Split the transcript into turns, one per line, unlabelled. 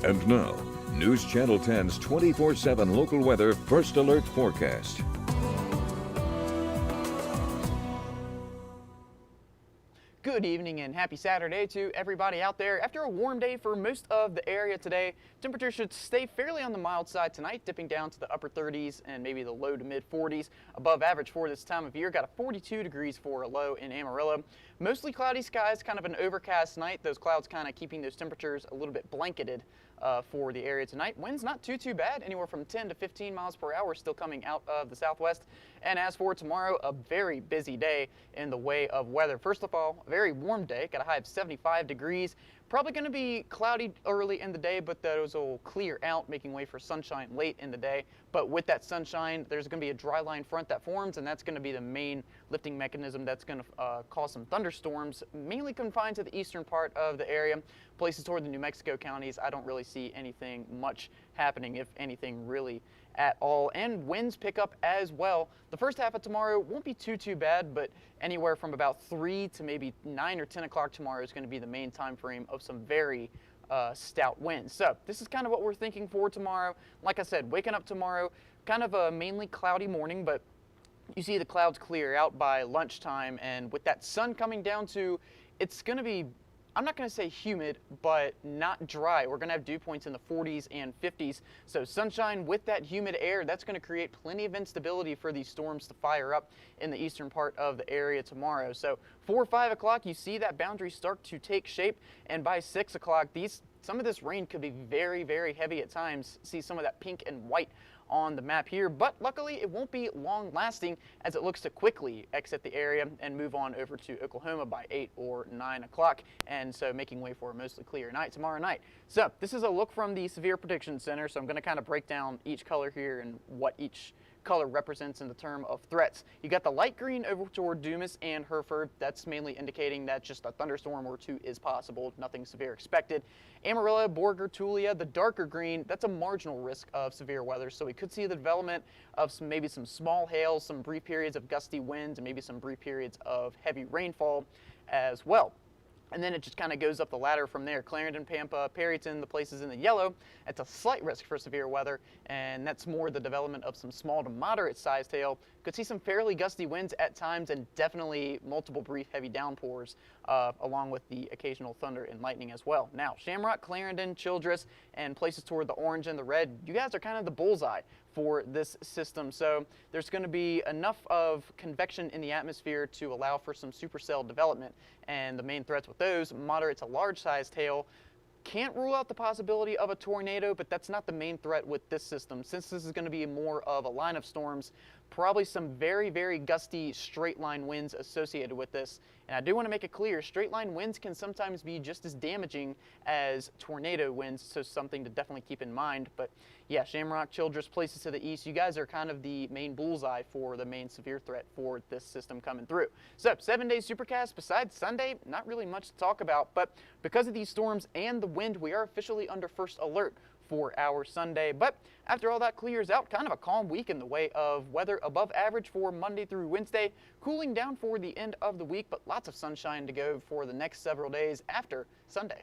And now, News Channel 10's 24/7 local weather first alert forecast.
Good evening and happy Saturday to everybody out there. After a warm day for most of the area today, temperatures should stay fairly on the mild side tonight, dipping down to the upper 30s and maybe the low to mid 40s. Above average for this time of year. Got a 42 degrees for a low in Amarillo. Mostly cloudy skies, kind of an overcast night. Those clouds kind of keeping those temperatures a little bit blanketed for the area tonight. Winds not too bad, anywhere from 10 to 15 miles per hour still coming out of the southwest. And as for tomorrow, a very busy day in the way of weather. First of all, a very warm day, got a high of 75 degrees. Probably going to be cloudy early in the day, but those will clear out, making way for sunshine late in the day. But with that sunshine, there's going to be a dry line front that forms, and that's going to be the main lifting mechanism that's going to cause some thunderstorms, mainly confined to the eastern part of the area. Places toward the New Mexico counties, I don't really see anything much happening, if anything really at all. And winds pick up as well. The first half of tomorrow won't be too bad, but anywhere from about 3 to maybe 9 or 10 o'clock tomorrow is going to be the main time frame of some very stout winds. So this is kind of what we're thinking for tomorrow. Like I said, waking up tomorrow, kind of a mainly cloudy morning, but you see the clouds clear out by lunchtime, and with that sun coming down to, it's going to be, I'm not going to say humid, but not dry. We're going to have dew points in the 40s and 50s. So sunshine with that humid air, that's going to create plenty of instability for these storms to fire up in the eastern part of the area tomorrow. So 4 or 5 o'clock, you see that boundary start to take shape. And by 6 o'clock, some of this rain could be very heavy at times. See some of that pink and white on the map here, but luckily it won't be long lasting as it looks to quickly exit the area and move on over to Oklahoma by 8 or 9 o'clock, and so making way for a mostly clear night tomorrow night. So this is a look from the Severe Prediction Center, so I'm going to kind of break down each color here and what each color represents in the term of threats. You got the light green over toward Dumas and Hereford. That's mainly indicating that just a thunderstorm or two is possible, nothing severe expected. Amarillo, Borger, Tulia, the darker green, that's a marginal risk of severe weather, so we could see the development of maybe some small hail, some brief periods of gusty winds, and maybe some brief periods of heavy rainfall as well. And then it just kind of goes up the ladder from there. Clarendon, Pampa, Perryton, the places in the yellow, it's a slight risk for severe weather, and that's more the development of some small to moderate sized hail. Could see some fairly gusty winds at times, and definitely multiple brief heavy downpours, along with the occasional thunder and lightning as well. Now, Shamrock, Clarendon, Childress, and places toward the orange and the red, you guys are kind of the bullseye for this system. So there's going to be enough of convection in the atmosphere to allow for some supercell development. And the main threats with those, moderate to large sized hail. Can't rule out the possibility of a tornado, but that's not the main threat with this system. Since this is going to be more of a line of storms, probably some very gusty straight line winds associated with this. And I do want to make it clear, straight line winds can sometimes be just as damaging as tornado winds, so something to definitely keep in mind. But yeah, Shamrock, Childress, places to the east, you guys are kind of the main bullseye for the main severe threat for this system coming through. So 7-day supercast, besides Sunday, not really much to talk about, but because of these storms and the wind, we are officially under first alert for our Sunday. But after all that clears out, kind of a calm week in the way of weather, above average for Monday through Wednesday, cooling down for the end of the week, but lots of sunshine to go for the next several days after Sunday.